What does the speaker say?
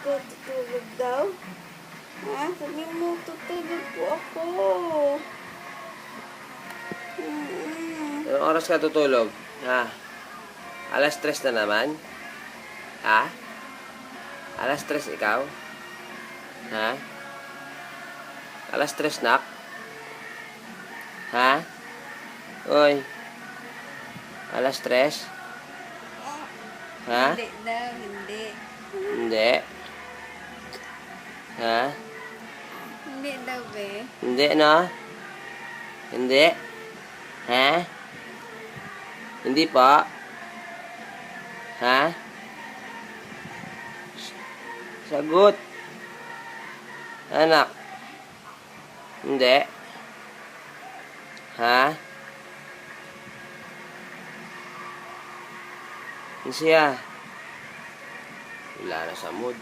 ikaw tutulog daw? Ha? Sabi mo, tutulog po ako. Anong oras ka tutulog? Ha? Alas 3 na naman? Ha? Alas 3 ikaw? Ha? Alas 3 nak? Ha? Oy. Alas 3? Ha? Hindi daw, hindi. Hindi. Ha? Hindi daw, be. Hindi, no? Hindi. Ha? Hindi pa. Ha? Sagot. Anak. Hindi. Ha? Ano siya? Wala na sa mood.